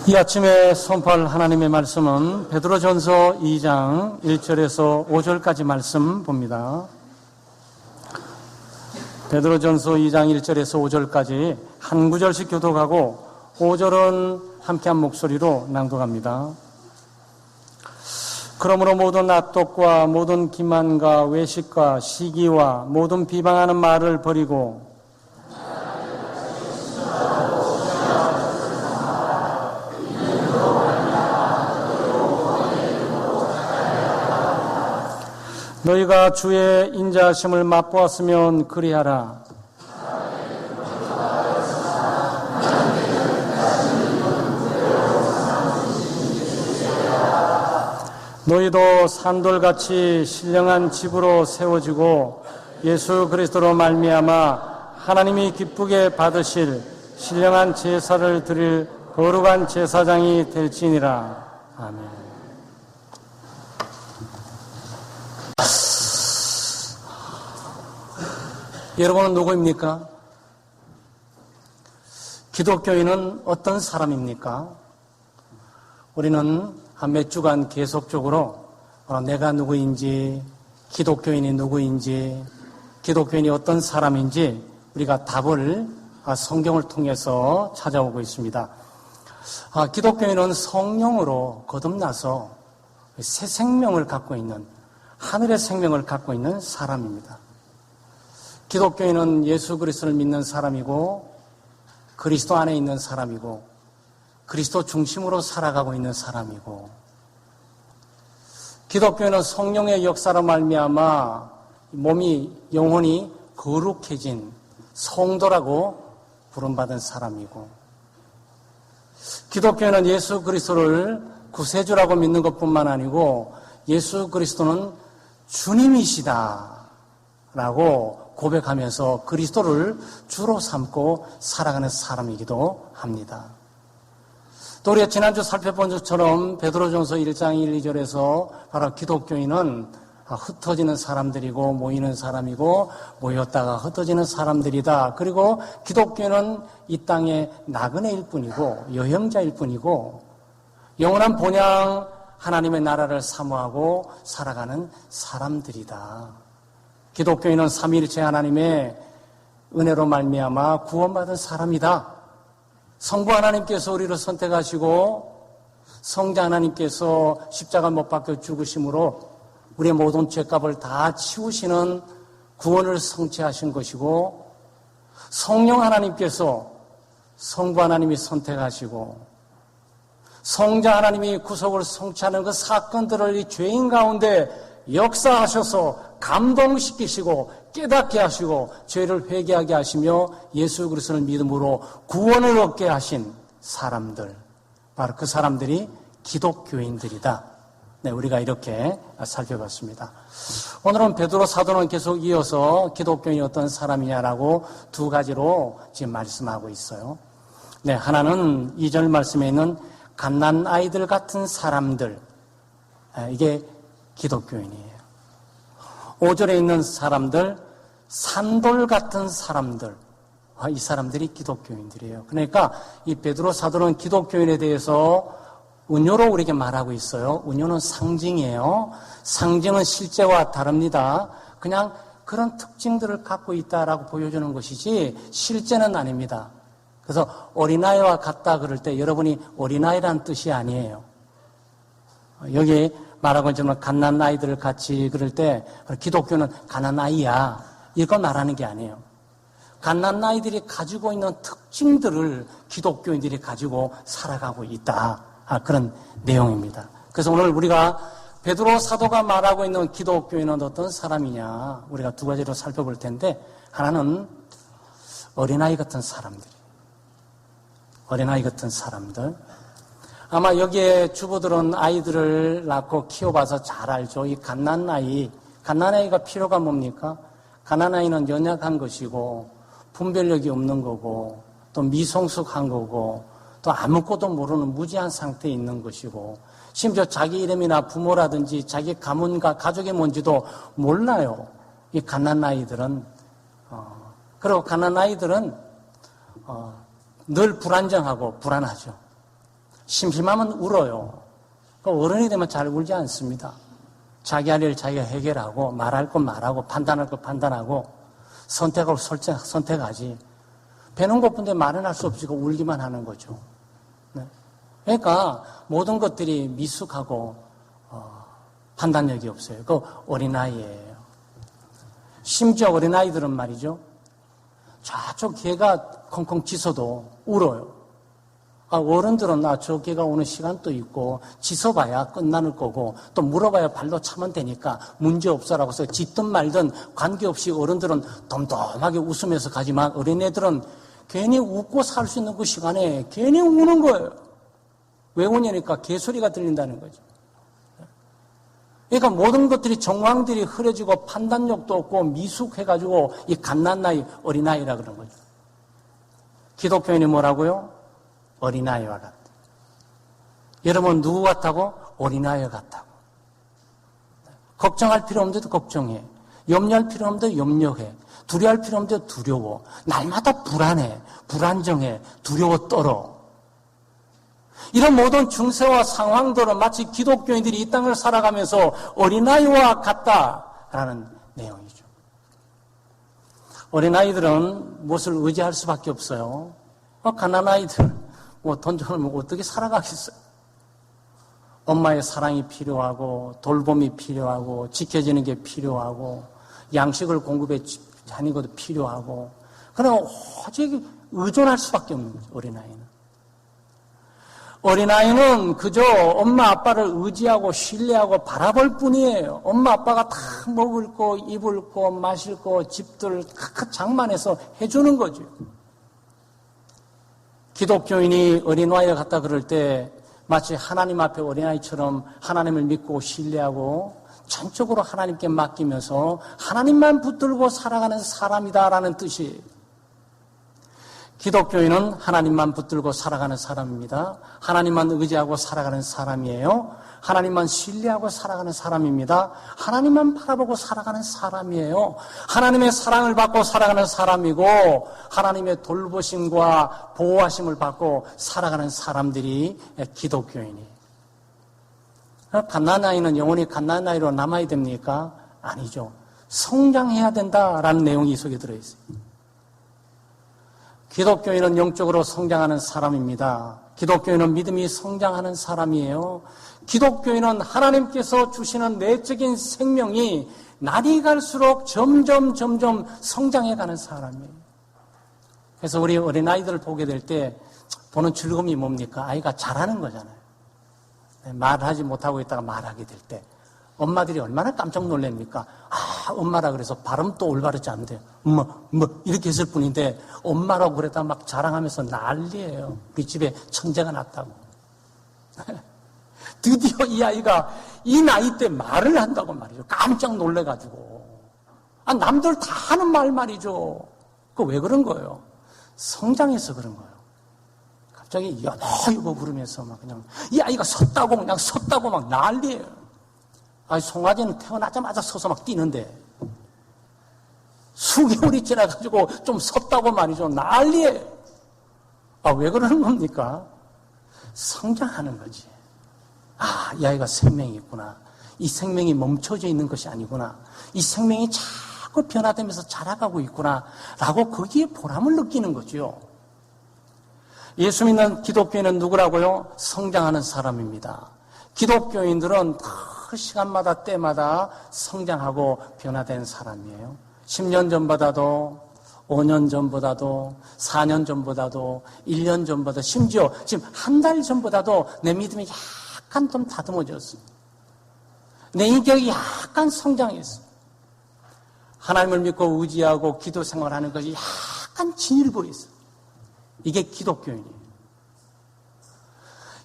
이 아침에 선포할 하나님의 말씀은 베드로전서 2장 1절에서 5절까지 말씀 봅니다. 베드로전서 2장 1절에서 5절까지 한 구절씩 교독하고 5절은 함께한 목소리로 낭독합니다. 그러므로 모든 압독과 모든 기만과 외식과 시기와 모든 비방하는 말을 버리고 너희가 주의 인자하심을 맛보았으면 그리하라. 너희도 산돌같이 신령한 집으로 세워지고 예수 그리스도로 말미암아 하나님이 기쁘게 받으실 신령한 제사를 드릴 거룩한 제사장이 될지니라. 아멘. 여러분은 누구입니까? 기독교인은 어떤 사람입니까? 우리는 한 몇 주간 계속적으로 내가 누구인지, 기독교인이 누구인지, 기독교인이 어떤 사람인지 우리가 답을 성경을 통해서 찾아오고 있습니다. 기독교인은 성령으로 거듭나서 새 생명을 갖고 있는, 하늘의 생명을 갖고 있는 사람입니다. 기독교인은 예수 그리스도를 믿는 사람이고 그리스도 안에 있는 사람이고 그리스도 중심으로 살아가고 있는 사람이고 기독교인은 성령의 역사로 말미암아 몸이 영혼이 거룩해진 성도라고 부름받은 사람이고 기독교인은 예수 그리스도를 구세주라고 믿는 것뿐만 아니고 예수 그리스도는 주님이시다라고 고백하면서 그리스도를 주로 삼고 살아가는 사람이기도 합니다. 또 우리가 지난주 살펴본 것처럼 베드로전서 1장 1, 2절에서 바로 기독교인은 흩어지는 사람들이고 모이는 사람이고 모였다가 흩어지는 사람들이다. 그리고 기독교인은 이 땅의 나그네일 뿐이고 여행자일 뿐이고 영원한 본향 하나님의 나라를 사모하고 살아가는 사람들이다. 기독교인은 삼위일체 하나님의 은혜로 말미암아 구원받은 사람이다. 성부 하나님께서 우리를 선택하시고 성자 하나님께서 십자가 못 박혀 죽으심으로 우리의 모든 죄값을 다 치우시는 구원을 성취하신 것이고 성령 하나님께서 성부 하나님이 선택하시고 성자 하나님이 구속을 성취하는 그 사건들을 이 죄인 가운데 역사하셔서 감동시키시고 깨닫게 하시고 죄를 회개하게 하시며 예수 그리스도를 믿음으로 구원을 얻게 하신 사람들, 바로 그 사람들이 기독교인들이다. 네, 우리가 이렇게 살펴봤습니다. 오늘은 베드로 사도는 계속 이어서 기독교인이 어떤 사람이냐라고 두 가지로 지금 말씀하고 있어요. 네, 하나는 2절 말씀에 있는 갓난 아이들 같은 사람들, 이게 기독교인이에요. 5절에 있는 사람들, 산돌 같은 사람들, 이 사람들이 기독교인들이에요. 그러니까 이 베드로 사도는 기독교인에 대해서 은유로 우리에게 말하고 있어요. 은유는 상징이에요. 상징은 실제와 다릅니다. 그냥 그런 특징들을 갖고 있다라고 보여주는 것이지 실제는 아닙니다. 그래서 어린아이와 같다 그럴 때 여러분이 어린아이란 뜻이 아니에요. 여기 말하고 있지만 갓난아이들 같이 그럴 때 기독교는 가난아이야 이걸 말하는 게 아니에요. 갓난아이들이 가지고 있는 특징들을 기독교인들이 가지고 살아가고 있다. 그런 내용입니다. 그래서 오늘 우리가 베드로 사도가 말하고 있는 기독교인은 어떤 사람이냐 우리가 두 가지로 살펴볼 텐데 하나는 어린아이 같은 사람들. 어린아이 같은 사람들. 아마 여기에 주부들은 아이들을 낳고 키워봐서 잘 알죠. 이 갓난아이가 필요가 뭡니까? 갓난아이는 연약한 것이고 분별력이 없는 거고 또 미성숙한 거고 또 아무것도 모르는 무지한 상태에 있는 것이고 심지어 자기 이름이나 부모라든지 자기 가문과 가족이 뭔지도 몰라요. 이 갓난아이들은 그리고 갓난아이들은 늘 불안정하고 불안하죠. 심심하면 울어요. 어른이 되면 잘 울지 않습니다. 자기 할 일 자기가 해결하고 말할 건 말하고 판단할 거 판단하고 선택할 선택하지. 배는 고픈데 말은 할 수 없으니까 울기만 하는 거죠. 네. 그러니까 모든 것들이 미숙하고 판단력이 없어요. 그 어린아이예요. 심지어 어린아이들은 말이죠. 저쪽 개가 콩콩 짖어도 울어요. 어른들은 저 개가 오는 시간도 있고 짖어봐야 끝나는 거고 또 물어봐야 발로 차면 되니까 문제없어라고 해서 짖든 말든 관계없이 어른들은 덤덤하게 웃으면서 가지만 어린애들은 괜히 웃고 살 수 있는 그 시간에 괜히 우는 거예요. 왜 우냐니까 개소리가 들린다는 거죠. 그러니까 모든 것들이 정황들이 흐려지고 판단력도 없고 미숙해가지고 이 갓난나이 어린아이라 그런 거죠. 기독교인이 뭐라고요? 어린아이와 같다. 여러분 누구 같다고? 어린아이 같다고. 걱정할 필요 없는데도 걱정해. 염려할 필요 없는데도 염려해. 두려워할 필요 없는데도 두려워. 날마다 불안해. 불안정해. 두려워 떨어. 이런 모든 중세와 상황들은 마치 기독교인들이 이 땅을 살아가면서 어린아이와 같다라는 내용이죠. 어린아이들은 무엇을 의지할 수밖에 없어요. 가난아이들 돈 주면 어떻게 살아가겠어요? 엄마의 사랑이 필요하고 돌봄이 필요하고 지켜지는 게 필요하고 양식을 공급해 하는 것도 필요하고 그러나 오직 의존할 수밖에 없는 거죠. 어린아이는 그저 엄마 아빠를 의지하고 신뢰하고 바라볼 뿐이에요. 엄마 아빠가 다 먹을 거 입을 거 마실 거 집들 다 장만해서 해주는 거죠. 기독교인이 어린아이와 같다 그럴 때 마치 하나님 앞에 어린아이처럼 하나님을 믿고 신뢰하고 전적으로 하나님께 맡기면서 하나님만 붙들고 살아가는 사람이다라는 뜻이에요. 기독교인은 하나님만 붙들고 살아가는 사람입니다. 하나님만 의지하고 살아가는 사람이에요. 하나님만 신뢰하고 살아가는 사람입니다. 하나님만 바라보고 살아가는 사람이에요. 하나님의 사랑을 받고 살아가는 사람이고 하나님의 돌보심과 보호하심을 받고 살아가는 사람들이 기독교인이에요. 갓난아이는 영원히 갓난아이로 남아야 됩니까? 아니죠. 성장해야 된다라는 내용이 이 속에 들어있어요. 기독교인은 영적으로 성장하는 사람입니다. 기독교인은 믿음이 성장하는 사람이에요. 기독교인은 하나님께서 주시는 내적인 생명이 날이 갈수록 점점 성장해가는 사람이에요. 그래서 우리 어린아이들을 보게 될 때 보는 즐거움이 뭡니까? 아이가 잘하는 거잖아요. 말하지 못하고 있다가 말하게 될 때 엄마들이 얼마나 깜짝 놀랍니까? 엄마라 그래서 발음도 올바르지 않은데 이렇게 했을 뿐인데 엄마라고 그랬다 막 자랑하면서 난리예요. 우리 집에 천재가 났다고. 드디어 이 아이가 이 나이 때 말을 한다고 말이죠. 깜짝 놀래가지고. 남들 다 하는 말 말이죠. 그거 왜 그런 거예요? 성장해서 그런 거예요. 갑자기 여보 부르면서 막 그냥 이 아이가 섰다고 막 난리예요. 송아지는 태어나자마자 서서 막 뛰는데 수개월이 지나가지고 좀 섰다고 말이죠. 난리예요. 왜 그러는 겁니까? 성장하는 거지. 이 아이가 생명이 있구나. 이 생명이 멈춰져 있는 것이 아니구나. 이 생명이 자꾸 변화되면서 자라가고 있구나. 라고 거기에 보람을 느끼는 거죠. 예수 믿는 기독교인은 누구라고요? 성장하는 사람입니다. 기독교인들은 그 시간마다 때마다 성장하고 변화된 사람이에요. 10년 전보다도 5년 전보다도 4년 전보다도 1년 전보다 심지어 지금 한 달 전보다도 내 믿음이 약간 좀 다듬어졌어요. 내 인격이 약간 성장했어요. 하나님을 믿고 의지하고 기도 생활하는 것이 약간 진일보 있어요. 이게 기독교인이에요.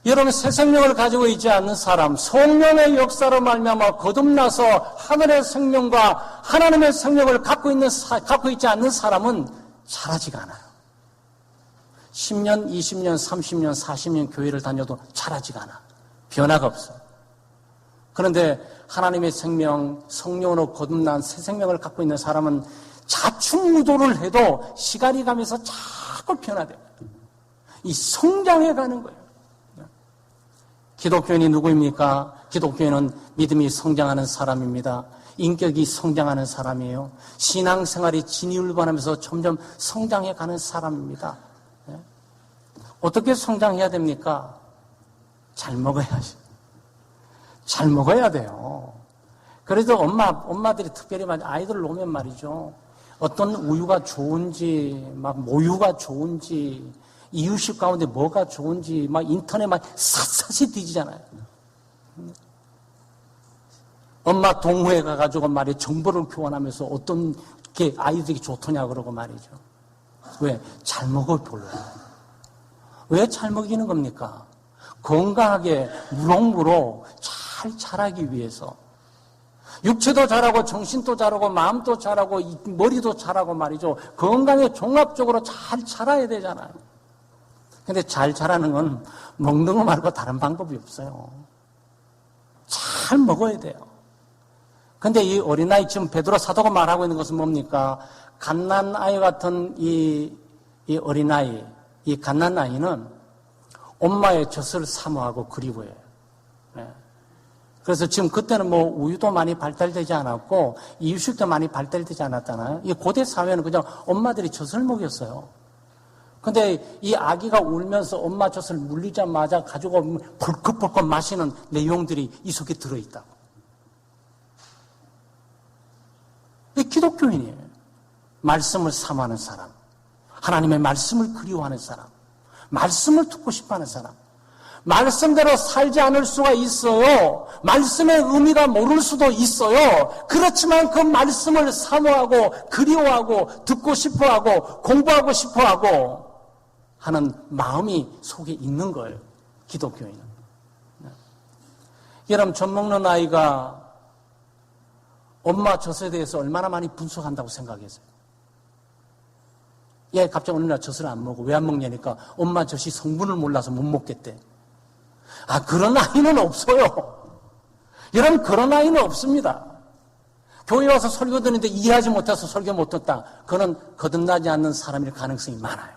여러분 새 생명을 가지고 있지 않는 사람, 성령의 역사로 말미암아 거듭나서 하늘의 생명과 하나님의 생명을 갖고 있지 않는 사람은 자라지가 않아요. 10년, 20년, 30년, 40년 교회를 다녀도 자라지가 않아. 변화가 없어. 그런데 하나님의 생명, 성령으로 거듭난 새 생명을 갖고 있는 사람은 자충우도를 해도 시간이 가면서 자꾸 변화돼요. 이 성장해 가는 거예요. 기독교인이 누구입니까? 기독교인은 믿음이 성장하는 사람입니다. 인격이 성장하는 사람이에요. 신앙생활이 진위불변하면서 점점 성장해가는 사람입니다. 어떻게 성장해야 됩니까? 잘 먹어야지. 잘 먹어야 돼요. 그래도 엄마들이 특별히 아이들 오면 말이죠. 어떤 우유가 좋은지, 막 모유가 좋은지, 이유식 가운데 뭐가 좋은지, 막 인터넷 막 샅샅이 뒤지잖아요. 엄마 동호회 가가지고 말이에요. 정보를 교환하면서 어떤 게 아이들이 좋더냐 그러고 말이죠. 왜? 잘 먹어 별로요. 왜 잘 먹이는 겁니까? 건강하게 무럭무럭 잘 자라기 위해서. 육체도 자라고 정신도 자라고 마음도 자라고 머리도 자라고 말이죠. 건강에 종합적으로 잘 자라야 되잖아요. 근데 잘 자라는 건 먹는 거 말고 다른 방법이 없어요. 잘 먹어야 돼요. 근데 이 어린아이 지금 베드로 사도가 말하고 있는 것은 뭡니까? 갓난아이 같은 이 어린아이, 이 갓난아이는 엄마의 젖을 사모하고 그리워해요. 네. 그래서 지금 그때는 뭐 우유도 많이 발달되지 않았고 이유식도 많이 발달되지 않았잖아요. 이 고대 사회는 그냥 엄마들이 젖을 먹였어요. 근데 이 아기가 울면서 엄마 젖을 물리자마자 가지고 벌컥벌컥 마시는 내용들이 이 속에 들어있다고. 이 기독교인이에요. 말씀을 사모하는 사람, 하나님의 말씀을 그리워하는 사람, 말씀을 듣고 싶어하는 사람, 말씀대로 살지 않을 수가 있어요. 말씀의 의미가 모를 수도 있어요. 그렇지만 그 말씀을 사모하고 그리워하고 듣고 싶어하고 공부하고 싶어하고 하는 마음이 속에 있는 거예요. 기독교인은. 여러분, 젖 먹는 아이가 엄마 젖에 대해서 얼마나 많이 분석한다고 생각했어요. 얘 갑자기 어느 날 젖을 안 먹어. 왜 안 먹냐니까 엄마 젖이 성분을 몰라서 못 먹겠대. 아, 그런 아이는 없어요. 여러분, 그런 아이는 없습니다. 교회 와서 설교 듣는데 이해하지 못해서 설교 못 듣다. 그는 거듭나지 않는 사람일 가능성이 많아요.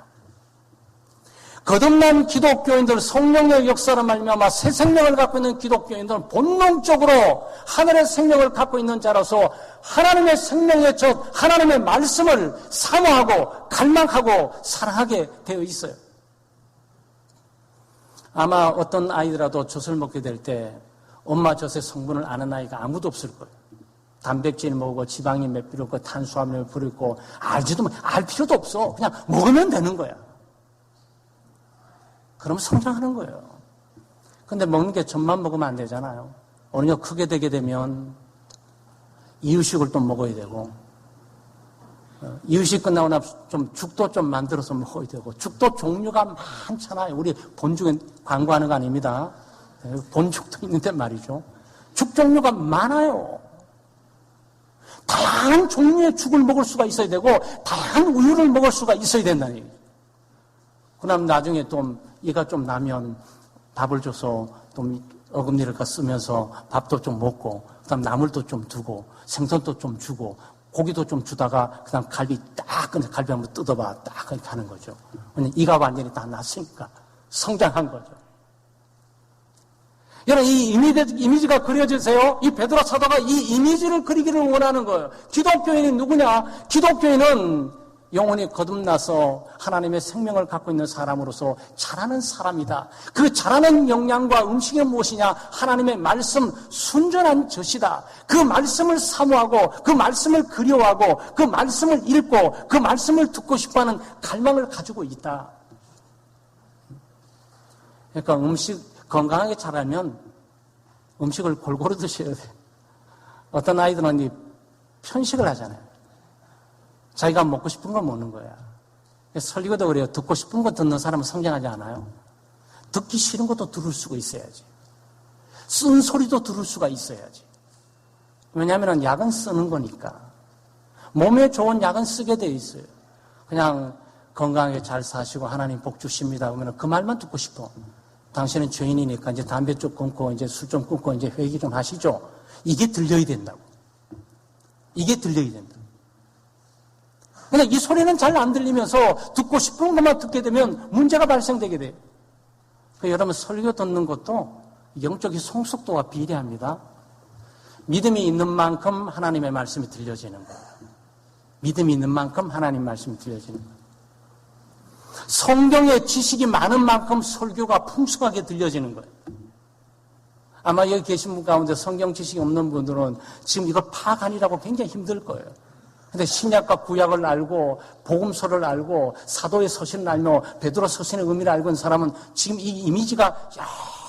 거듭난 기독교인들, 성령의 역사를 말미암아 새 생명을 갖고 있는 기독교인들은 본능적으로 하늘의 생명을 갖고 있는 자라서 하나님의 생명의 젖, 하나님의 말씀을 사모하고 갈망하고 사랑하게 되어 있어요. 아마 어떤 아이들라도 젖을 먹게 될 때 엄마 젖의 성분을 아는 아이가 아무도 없을 거예요. 단백질 먹고 지방이 몇 필요 없고 탄수화물 필요 있고 알 필요도 없어. 그냥 먹으면 되는 거야. 그럼 성장하는 거예요. 근데 먹는 게 젖만 먹으면 안 되잖아요. 어느 날 크게 되게 되면 이유식을 또 먹어야 되고, 이유식 끝나고 나서 좀 죽도 좀 만들어서 먹어야 되고, 죽도 종류가 많잖아요. 우리 본죽에 광고하는 거 아닙니다. 본죽도 있는데 말이죠. 죽 종류가 많아요. 다양한 종류의 죽을 먹을 수가 있어야 되고, 다양한 우유를 먹을 수가 있어야 된다는 얘기죠. 그럼 나중에 좀 이가 좀 나면 밥을 줘서 좀 어금니를 쓰면서 밥도 좀 먹고, 그 다음 나물도 좀 두고, 생선도 좀 주고, 고기도 좀 주다가, 그 다음 갈비 딱, 갈비 한번 뜯어봐. 딱 이렇게 하는 거죠. 왜냐면 이가 완전히 다 났으니까. 성장한 거죠. 여러분, 이 이미지가 그려지세요? 이 베드로 사도가 이 이미지를 그리기를 원하는 거예요. 기독교인이 누구냐? 기독교인은 영혼이 거듭나서 하나님의 생명을 갖고 있는 사람으로서 자라는 사람이다. 그 자라는 영양과 음식이 무엇이냐? 하나님의 말씀, 순전한 젖이다. 그 말씀을 사모하고 그 말씀을 그리워하고 그 말씀을 읽고 그 말씀을 듣고 싶어하는 갈망을 가지고 있다. 그러니까 건강하게 자라면 음식을 골고루 드셔야 돼요. 어떤 아이들은 편식을 하잖아요. 자기가 먹고 싶은 걸 먹는 거야. 설교도 그래요. 듣고 싶은 거 듣는 사람은 성장하지 않아요. 듣기 싫은 것도 들을 수가 있어야지. 쓴 소리도 들을 수가 있어야지. 왜냐하면 약은 쓰는 거니까. 몸에 좋은 약은 쓰게 돼 있어요. 그냥 건강하게 잘 사시고 하나님 복 주십니다. 그러면 그 말만 듣고 싶어. 당신은 죄인이니까 이제 담배 좀 끊고 이제 술 좀 끊고 이제 회개 좀 하시죠. 이게 들려야 된다고. 이게 들려야 된다. 근데 이 소리는 잘 안 들리면서 듣고 싶은 것만 듣게 되면 문제가 발생되게 돼요. 여러분 설교 듣는 것도 영적인 성숙도와 비례합니다. 믿음이 있는 만큼 하나님의 말씀이 들려지는 거예요. 믿음이 있는 만큼 하나님 말씀이 들려지는 거예요. 성경의 지식이 많은 만큼 설교가 풍성하게 들려지는 거예요. 아마 여기 계신 분 가운데 성경 지식이 없는 분들은 지금 이걸 파악하느라고 굉장히 힘들 거예요. 근데 신약과 구약을 알고 복음서를 알고 사도의 서신을 알며 베드로 서신의 의미를 알고 있는 사람은 지금 이 이미지가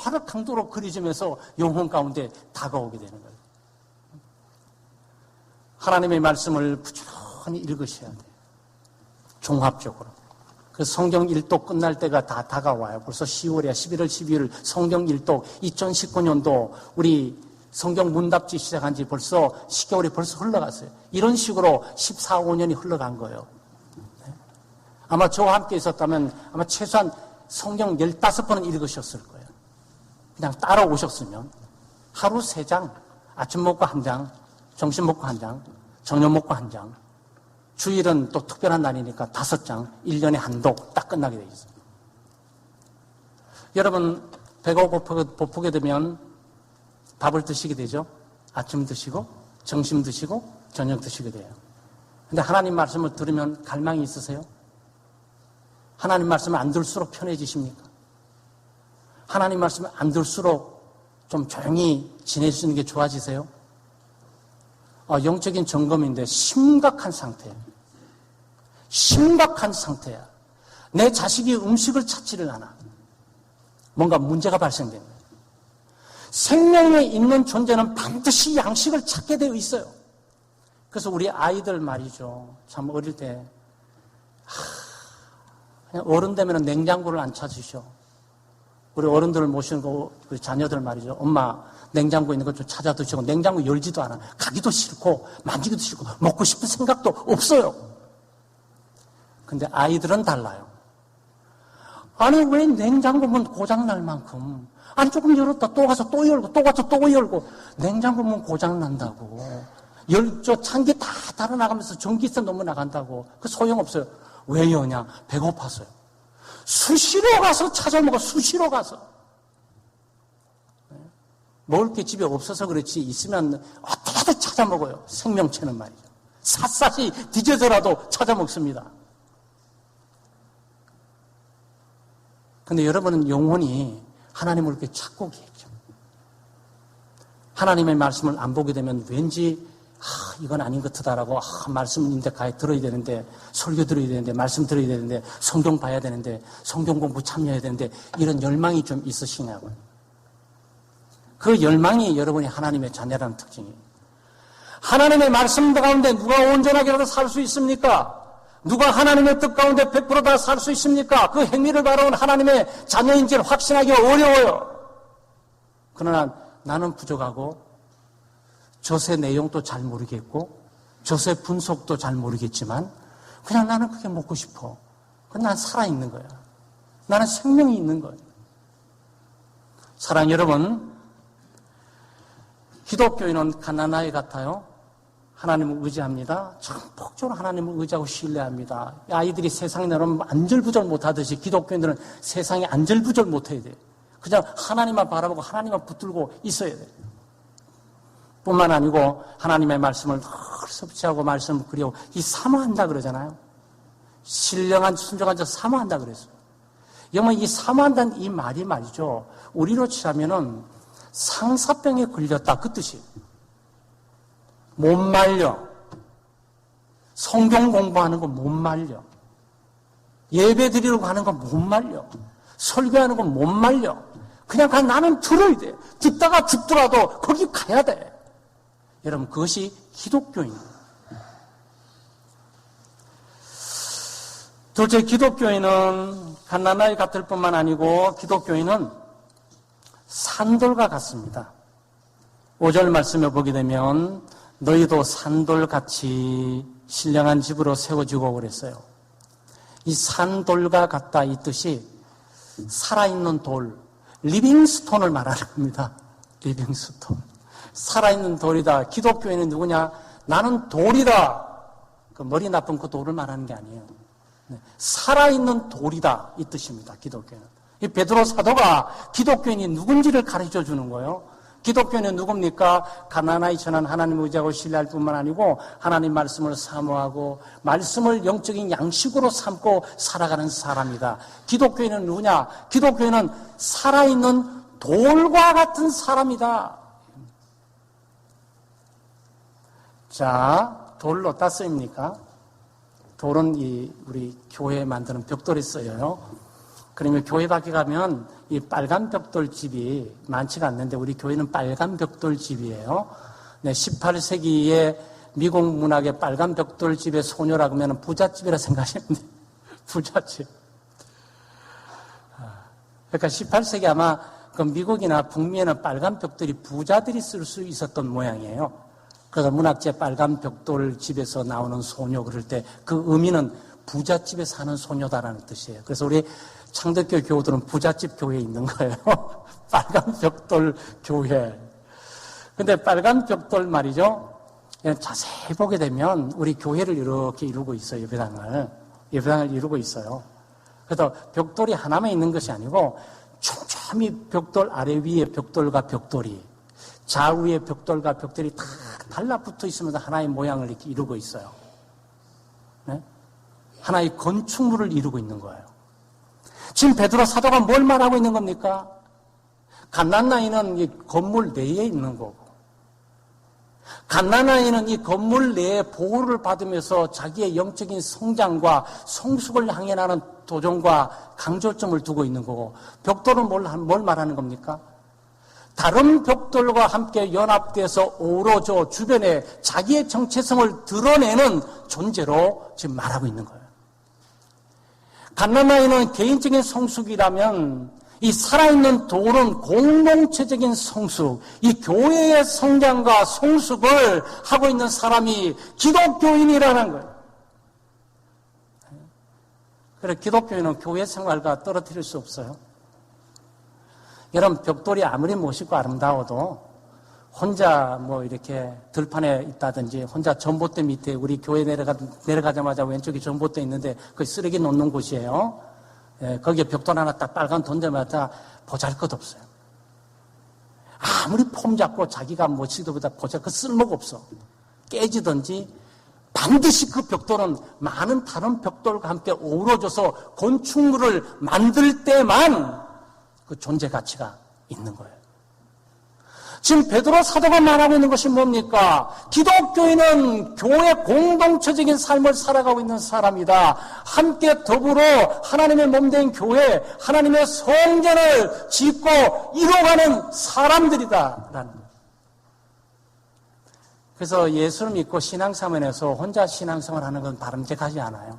여러 강도로 그려지면서 영혼 가운데 다가오게 되는 거예요. 하나님의 말씀을 부지런히 읽으셔야 돼요. 종합적으로. 그 성경 일독 끝날 때가 다 다가와요. 벌써 10월이야. 11월, 12월 성경 일독 2019년도 우리 성경 문답지 시작한 지 벌써 10개월이 벌써 흘러갔어요. 이런 식으로 14, 15년이 흘러간 거예요. 아마 저와 함께 있었다면 아마 최소한 성경 15번은 읽으셨을 거예요. 그냥 따라오셨으면 하루 3장, 아침 먹고 1장, 점심 먹고 1장, 저녁 먹고 1장, 주일은 또 특별한 날이니까 5장, 1년에 한독 딱 끝나게 되어 있어요. 여러분 배가 고프게 되면 밥을 드시게 되죠. 아침 드시고 점심 드시고 저녁 드시게 돼요. 근데 하나님 말씀을 들으면 갈망이 있으세요? 하나님 말씀을 안 들을수록 편해지십니까? 하나님 말씀을 안 들을수록 좀 조용히 지내시는 게 좋아지세요? 영적인 점검인데 심각한 상태예요. 심각한 상태야. 내 자식이 음식을 찾지를 않아. 뭔가 문제가 발생된 거예요. 생명에 있는 존재는 반드시 양식을 찾게 되어 있어요. 그래서 우리 아이들 말이죠. 참 어릴 때 그냥 어른 되면 냉장고를 안 찾으셔. 우리 어른들을 모시는 우리 자녀들 말이죠. 엄마 냉장고에 있는 것 좀 찾아 드시고 냉장고 열지도 않아. 가기도 싫고 만지기도 싫고 먹고 싶은 생각도 없어요. 근데 아이들은 달라요. 아니 왜 냉장고 문 고장날 만큼 아니 조금 열었다 또 가서 또 열고 또 가서 또 열고 냉장고 문 고장난다고 저 찬기 다 달아나가면서 전기세 너무 나간다고 그 소용없어요. 왜 여냐? 배고파서요. 수시로 가서 찾아 먹어. 수시로 가서 먹을 게 집에 없어서 그렇지 있으면 어떻게든 찾아 먹어요. 생명체는 말이죠. 샅샅이 뒤져서라도 찾아 먹습니다. 근데 여러분은 영혼이 하나님을 그렇게 찾고 계시죠. 하나님의 말씀을 안 보게 되면 왠지 이건 아닌 것 같다라고 말씀인데 가야 들어야 되는데 설교 들어야 되는데 말씀 들어야 되는데 성경 봐야 되는데 성경 공부 참여해야 되는데 이런 열망이 좀 있으시냐고요. 그 열망이 여러분이 하나님의 자녀라는 특징이에요. 하나님의 말씀 가운데 누가 온전하게라도 살 수 있습니까? 누가 하나님의 뜻 가운데 100% 다 살 수 있습니까? 그 행위를 바라온 하나님의 자녀인지를 확신하기가 어려워요. 그러나 나는 부족하고 저세 내용도 잘 모르겠고 저세 분석도 잘 모르겠지만 그냥 나는 그게 먹고 싶어. 난 살아있는 거야. 나는 생명이 있는 거예요. 사랑 여러분, 기독교인은 갓난아이 같아요. 하나님을 의지합니다. 전폭적으로 하나님을 의지하고 신뢰합니다. 아이들이 세상에 나오면 안절부절 못하듯이 기독교인들은 세상에 안절부절 못해야 돼요. 그냥 하나님만 바라보고 하나님만 붙들고 있어야 돼요. 뿐만 아니고 하나님의 말씀을 늘 섭취하고 말씀을 그리고 이 사모한다 그러잖아요. 신령한 순종한 자 사모한다 그랬어요. 여러분 이 사모한다는 이 말이 말이죠. 우리로 치자면은 상사병에 걸렸다 그 뜻이에요. 못 말려. 성경 공부하는 거 못 말려. 예배 드리려고 하는 거 못 말려. 설교하는 거 못 말려. 그냥 나는 들어야 돼. 듣다가 죽더라도 거기 가야 돼. 여러분 그것이 기독교인입니다. 둘째, 기독교인은 갓난아이 같을 뿐만 아니고 기독교인은 산돌과 같습니다. 5절 말씀을 보게 되면 너희도 산돌같이 신령한 집으로 세워지고 그랬어요. 이 산돌과 같다 이 뜻이 살아있는 돌, 리빙스톤을 말하는 겁니다. 리빙스톤. 살아있는 돌이다. 기독교인은 누구냐? 나는 돌이다. 그 머리 나쁜 그 돌을 말하는 게 아니에요. 살아있는 돌이다 이 뜻입니다. 기독교는. 이 베드로 사도가 기독교인이 누군지를 가르쳐 주는 거예요. 기독교인은 누굽니까? 가난하이 천한 하나님을 의지하고 신뢰할 뿐만 아니고 하나님 말씀을 사모하고 말씀을 영적인 양식으로 삼고 살아가는 사람이다. 기독교인은 누구냐? 기독교인은 살아있는 돌과 같은 사람이다. 자, 돌로 어디다 쓰입니까? 돌은 우리 교회에 만드는 벽돌에 쓰여요. 그러면 교회 밖에 가면 이 빨간 벽돌 집이 많지가 않는데 우리 교회는 빨간 벽돌 집이에요. 네, 18세기에 미국 문학의 빨간 벽돌 집의 소녀라고 하면 부잣집이라 생각하시면 돼요. 부잣집. 그러니까 18세기 아마 그 미국이나 북미에는 빨간 벽돌이 부자들이 쓸 수 있었던 모양이에요. 그래서 문학재 빨간 벽돌 집에서 나오는 소녀 그럴 때 그 의미는 부잣집에 사는 소녀다라는 뜻이에요. 그래서 우리 창덕교 교우들은 부잣집 교회에 있는 거예요. 빨간 벽돌 교회. 근데 빨간 벽돌 말이죠. 자세히 보게 되면 우리 교회를 이렇게 이루고 있어요. 예배당을 이루고 있어요. 그래서 벽돌이 하나만 있는 것이 아니고 촘촘히 벽돌 아래 위에 벽돌과 벽돌이 좌우에 벽돌과 벽돌이 다 달라붙어 있으면서 하나의 모양을 이렇게 이루고 있어요. 네? 하나의 건축물을 이루고 있는 거예요. 지금 베드로 사도가 뭘 말하고 있는 겁니까? 갓난아이는 이 건물 내에 있는 거고 갓난아이는 이 건물 내에 보호를 받으면서 자기의 영적인 성장과 성숙을 향해 나는 도전과 강조점을 두고 있는 거고 벽돌은 뭘 말하는 겁니까? 다른 벽돌과 함께 연합돼서 어우러져 주변에 자기의 정체성을 드러내는 존재로 지금 말하고 있는 거예요. 갓난아이는 개인적인 성숙이라면 이 살아있는 돌은 공동체적인 성숙, 이 교회의 성장과 성숙을 하고 있는 사람이 기독교인이라는 거예요. 그래서 기독교인은 교회 생활과 떨어뜨릴 수 없어요. 여러분, 벽돌이 아무리 멋있고 아름다워도 혼자 이렇게 들판에 있다든지 혼자 전봇대 밑에 우리 교회 내려가자마자 왼쪽에 전봇대 있는데 그 쓰레기 놓는 곳이에요. 예, 거기에 벽돌 하나 딱 빨간 던져마자 보잘것없어요. 아무리 폼 잡고 자기가 멋지도보다 보잘것 쓸모가 없어. 깨지든지 반드시 그 벽돌은 많은 다른 벽돌과 함께 어우러져서 건축물을 만들 때만 그 존재 가치가 있는 거예요. 지금 베드로 사도가 말하고 있는 것이 뭡니까? 기독교인은 교회 공동체적인 삶을 살아가고 있는 사람이다. 함께 더불어 하나님의 몸된 교회, 하나님의 성전을 짓고 이뤄가는 사람들이다. 라는 거예요. 그래서 예수를 믿고 신앙생활에서 혼자 신앙생활 하는 건 바람직하지 않아요.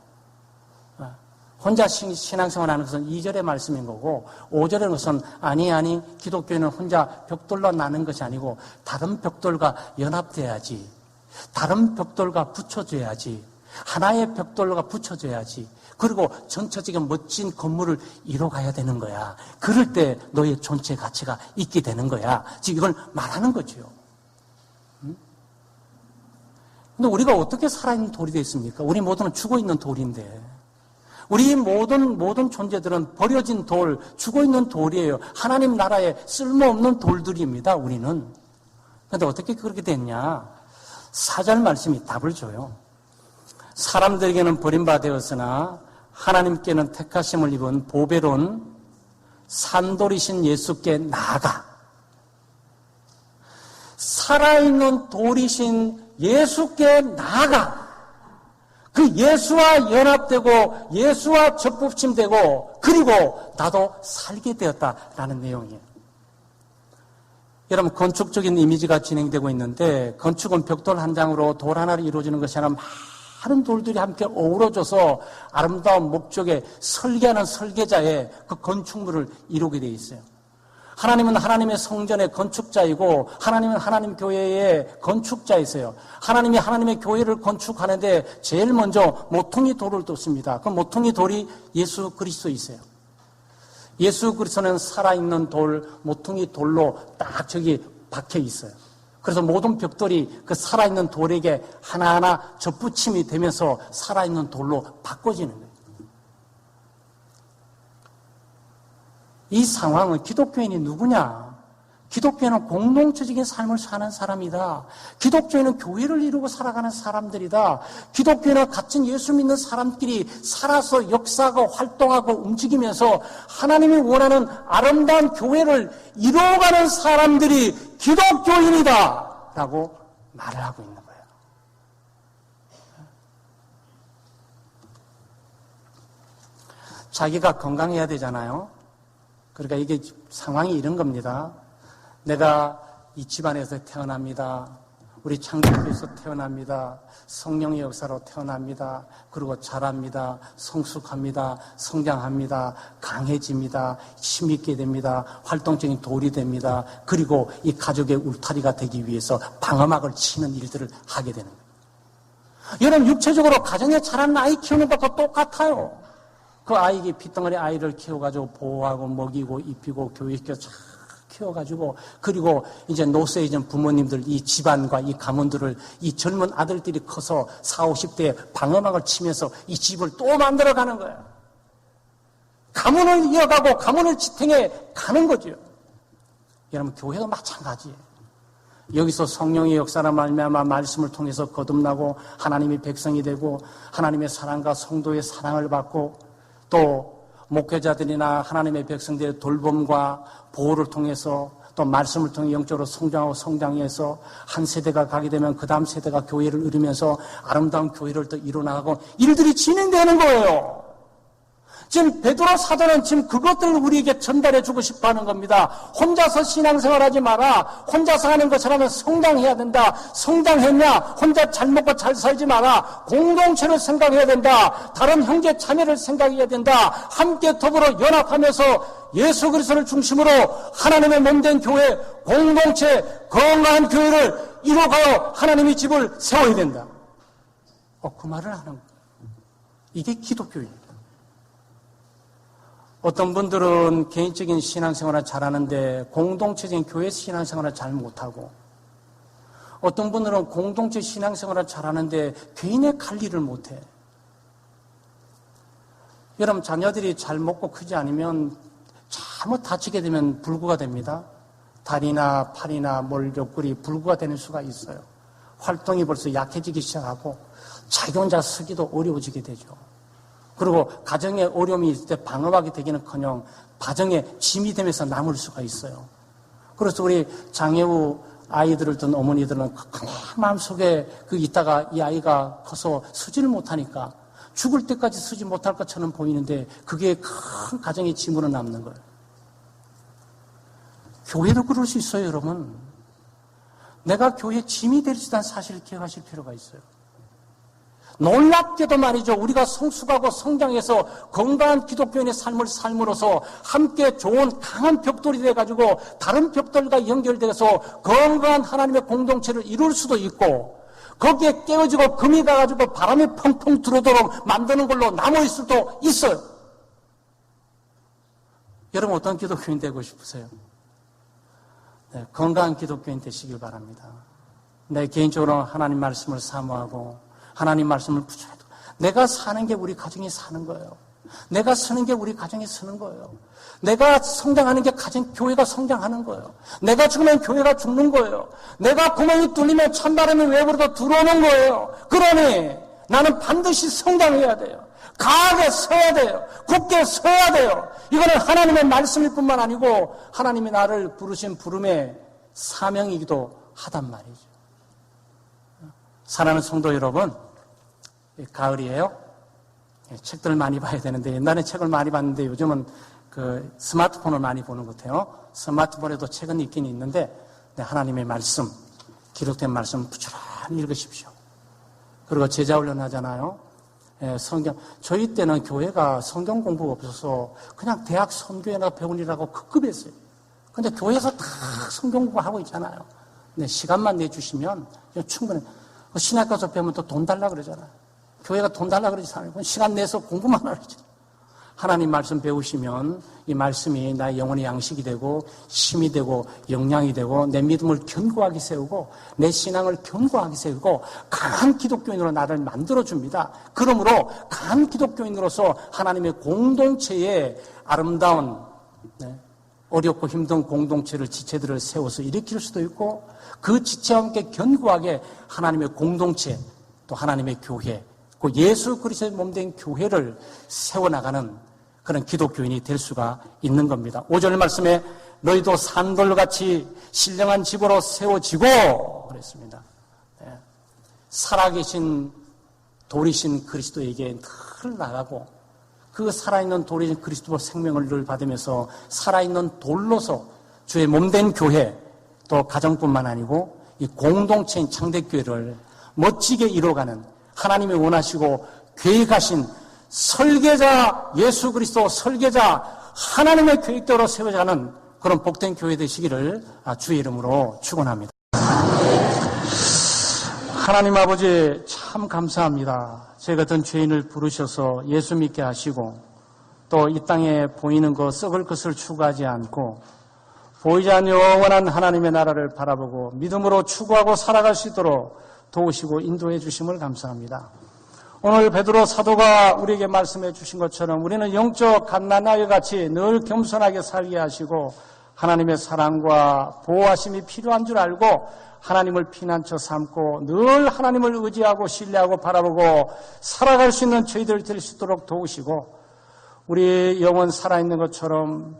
혼자 신앙생활하는 것은 2절의 말씀인 거고 5절의 것은 아니 기독교인은 혼자 벽돌로 나는 것이 아니고 다른 벽돌과 연합돼야지. 다른 벽돌과 붙여줘야지. 하나의 벽돌과 붙여줘야지. 그리고 전체적인 멋진 건물을 이뤄가야 되는 거야. 그럴 때 너의 존재 가치가 있게 되는 거야. 지금 이걸 말하는 거죠. 근데 우리가 어떻게 살아있는 돌이 됐습니까? 우리 모두는 죽어있는 돌인데 우리 모든 존재들은 버려진 돌, 죽어있는 돌이에요. 하나님 나라에 쓸모없는 돌들입니다, 우리는. 그런데 어떻게 그렇게 됐냐? 4절 말씀이 답을 줘요. 사람들에게는 버림받았으나 하나님께는 택하심을 입은 보배로운 산돌이신 예수께 나아가. 살아있는 돌이신 예수께 나아가. 그 예수와 연합되고 예수와 접붙임되고 그리고 나도 살게 되었다라는 내용이에요. 여러분, 건축적인 이미지가 진행되고 있는데 건축은 벽돌 한 장으로 돌 하나로 이루어지는 것이 아니라 많은 돌들이 함께 어우러져서 아름다운 목적에 설계하는 설계자의 그 건축물을 이루게 되어 있어요. 하나님은 하나님의 성전의 건축자이고 하나님은 하나님 교회의 건축자이세요. 하나님이 하나님의 교회를 건축하는데 제일 먼저 모퉁이 돌을 뒀습니다. 그 모퉁이 돌이 예수 그리스도이세요. 예수 그리스도는 살아있는 돌, 모퉁이 돌로 딱 저기 박혀 있어요. 그래서 모든 벽돌이 그 살아있는 돌에게 하나하나 접붙임이 되면서 살아있는 돌로 바꿔지는 거예요. 이 상황은 기독교인이 누구냐? 기독교인은 공동체적인 삶을 사는 사람이다. 기독교인은 교회를 이루고 살아가는 사람들이다. 기독교인은 갇힌 예수 믿는 사람끼리 살아서 역사하고 활동하고 움직이면서 하나님이 원하는 아름다운 교회를 이루어가는 사람들이 기독교인이다 라고 말을 하고 있는 거예요. 자기가 건강해야 되잖아요. 그러니까 이게 상황이 이런 겁니다. 내가 이 집안에서 태어납니다. 우리 창조주에서 태어납니다. 성령의 역사로 태어납니다. 그리고 자랍니다. 성숙합니다. 성장합니다. 강해집니다. 힘있게 됩니다. 활동적인 돌이 됩니다. 그리고 이 가족의 울타리가 되기 위해서 방어막을 치는 일들을 하게 되는 거예요. 여러분, 육체적으로 가정에 자라는 아이 키우는 것도 똑같아요. 그 아이에게 핏덩어리 아이를 키워가지고 보호하고 먹이고 입히고 교육시켜 잘 키워가지고, 그리고 이제 노쇠 이전 부모님들 이 집안과 이 가문들을 이 젊은 아들들이 커서 40, 50대에 방어막을 치면서 이 집을 또 만들어가는 거예요. 가문을 이어가고 가문을 지탱해 가는 거죠. 여러분, 교회도 마찬가지예요. 여기서 성령의 역사나 말미암아 말씀을 통해서 거듭나고 하나님의 백성이 되고 하나님의 사랑과 성도의 사랑을 받고 또 목회자들이나 하나님의 백성들의 돌봄과 보호를 통해서 또 말씀을 통해 영적으로 성장하고 성장해서 한 세대가 가게 되면 그 다음 세대가 교회를 이루면서 아름다운 교회를 또 이뤄나가고 일들이 진행되는 거예요. 지금 베드로 사도는 지금 그것들을 우리에게 전달해 주고 싶어 하는 겁니다. 혼자서 신앙생활하지 마라. 혼자서 하는 것처럼 성장해야 된다. 성장했냐? 혼자 잘 먹고 잘 살지 마라. 공동체를 생각해야 된다. 다른 형제 자매를 생각해야 된다. 함께 더불어 연합하면서 예수 그리스도를 중심으로 하나님의 몸된 교회, 공동체, 건강한 교회를 이루어가어 하나님의 집을 세워야 된다. 그 말을 하는 거예요. 이게 기독교입니다. 어떤 분들은 개인적인 신앙생활을 잘하는데 공동체적인 교회 신앙생활을 잘 못하고, 어떤 분들은 공동체 신앙생활을 잘하는데 개인의 관리를 못해. 여러분, 자녀들이 잘 먹고 크지 않으면 잘못 다치게 되면 불구가 됩니다. 다리나 팔이나 몰, 옆구리 불구가 되는 수가 있어요. 활동이 벌써 약해지기 시작하고 자기 혼자 서기도 어려워지게 되죠. 그리고 가정에 어려움이 있을 때 방어막이 되기는커녕 가정에 짐이 되면서 남을 수가 있어요. 그래서 우리 장애우 아이들을 둔 어머니들은 마음속에 있다가 이 아이가 커서 서지를 못하니까 죽을 때까지 서지 못할 것처럼 보이는데 그게 큰 가정의 짐으로 남는 거예요. 교회도 그럴 수 있어요, 여러분. 내가 교회의 짐이 될 수 있다는 사실을 기억하실 필요가 있어요. 놀랍게도 말이죠. 우리가 성숙하고 성장해서 건강한 기독교인의 삶을 삶으로써 함께 좋은 강한 벽돌이 돼가지고 다른 벽돌과 연결돼서 건강한 하나님의 공동체를 이룰 수도 있고, 거기에 깨어지고 금이 가가지고 바람이 펑펑 들어오도록 만드는 걸로 남을 수도 있어요. 여러분, 어떤 기독교인 되고 싶으세요? 네, 건강한 기독교인 되시길 바랍니다. 내 개인적으로 하나님 말씀을 사모하고 하나님 말씀을 붙여야 돼. 내가 사는 게 우리 가정이 사는 거예요. 내가 쓰는 게 우리 가정이 쓰는 거예요. 내가 성장하는 게 교회가 성장하는 거예요. 내가 죽으면 교회가 죽는 거예요. 내가 구멍이 뚫리면 찬바람이 외부로 들어오는 거예요. 그러니 나는 반드시 성장해야 돼요. 강하게 서야 돼요. 굳게 서야 돼요. 이거는 하나님의 말씀일 뿐만 아니고 하나님이 나를 부르신 부름의 사명이기도 하단 말이죠. 사랑하는 성도 여러분, 가을이에요. 책들을 많이 봐야 되는데, 옛날에 책을 많이 봤는데 요즘은 스마트폰을 많이 보는 것 같아요. 스마트폰에도 책은 있긴 있는데, 하나님의 말씀, 기록된 말씀 부지런히 읽으십시오. 그리고 제자훈련 하잖아요. 성경, 저희 때는 교회가 성경 공부가 없어서 그냥 대학 선교회나 배우느라고 급급했어요. 근데 교회에서 다 성경 공부하고 있잖아요. 근데 시간만 내주시면 충분히. 신학 가서 배우면 또 돈 달라 그러잖아요. 교회가 돈 달라 그러지 않아요. 시간 내서 공부만 하죠. 하나님 말씀 배우시면 이 말씀이 나의 영혼의 양식이 되고 힘이 되고 영양이 되고 내 믿음을 견고하게 세우고 내 신앙을 견고하게 세우고 강한 기독교인으로 나를 만들어줍니다. 그러므로 강한 기독교인으로서 하나님의 공동체의 아름다운 네. 어렵고 힘든 공동체를, 지체들을 세워서 일으킬 수도 있고, 그 지체와 함께 견고하게 하나님의 공동체, 또 하나님의 교회, 그 예수 그리스도의 몸된 교회를 세워나가는 그런 기독교인이 될 수가 있는 겁니다. 5절 말씀에 너희도 산돌같이 신령한 집으로 세워지고 그랬습니다. 네. 살아계신 돌이신 그리스도에게 늘 나가고, 그 살아있는 돌이신 그리스도 생명을 늘 받으면서 살아있는 돌로서 주의 몸된 교회, 또 가정뿐만 아니고 이 공동체인 창대교회를 멋지게 이뤄가는, 하나님이 원하시고 계획하신 설계자 예수 그리스도 설계자 하나님의 계획대로 세워가는 그런 복된 교회 되시기를 주의 이름으로 축원합니다. 하나님 아버지 참 감사합니다. 저 같은 죄인을 부르셔서 예수 믿게 하시고, 또 이 땅에 보이는 것, 썩을 것을 추구하지 않고 보이지 않는 영원한 하나님의 나라를 바라보고 믿음으로 추구하고 살아갈 수 있도록 도우시고 인도해 주심을 감사합니다. 오늘 베드로 사도가 우리에게 말씀해 주신 것처럼 우리는 영적 갓난아이와 같이 늘 겸손하게 살게 하시고, 하나님의 사랑과 보호하심이 필요한 줄 알고 하나님을 피난처 삼고 늘 하나님을 의지하고 신뢰하고 바라보고 살아갈 수 있는 저희들 될 수 있도록 도우시고, 우리 영혼 살아있는 것처럼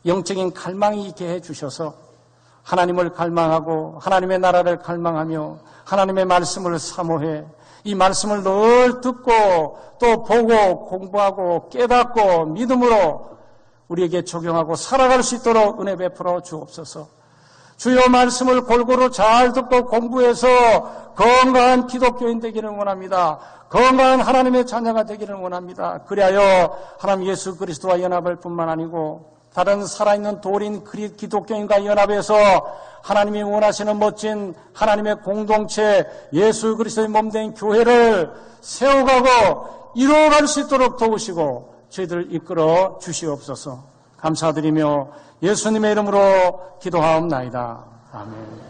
영적인 갈망이 있게 해주셔서 하나님을 갈망하고 하나님의 나라를 갈망하며 하나님의 말씀을 사모해 이 말씀을 늘 듣고 또 보고 공부하고 깨닫고 믿음으로 우리에게 적용하고 살아갈 수 있도록 은혜 베풀어 주옵소서. 주여 말씀을 골고루 잘 듣고 공부해서 건강한 기독교인 되기를 원합니다. 건강한 하나님의 자녀가 되기를 원합니다. 그리하여 하나님 예수 그리스도와 연합할 뿐만 아니고 다른 살아있는 돌인 기독교인과 연합해서 하나님이 원하시는 멋진 하나님의 공동체 예수 그리스도의 몸된 교회를 세워가고 이루어갈 수 있도록 도우시고 저희들 이끌어 주시옵소서. 감사드리며 예수님의 이름으로 기도하옵나이다. 아멘.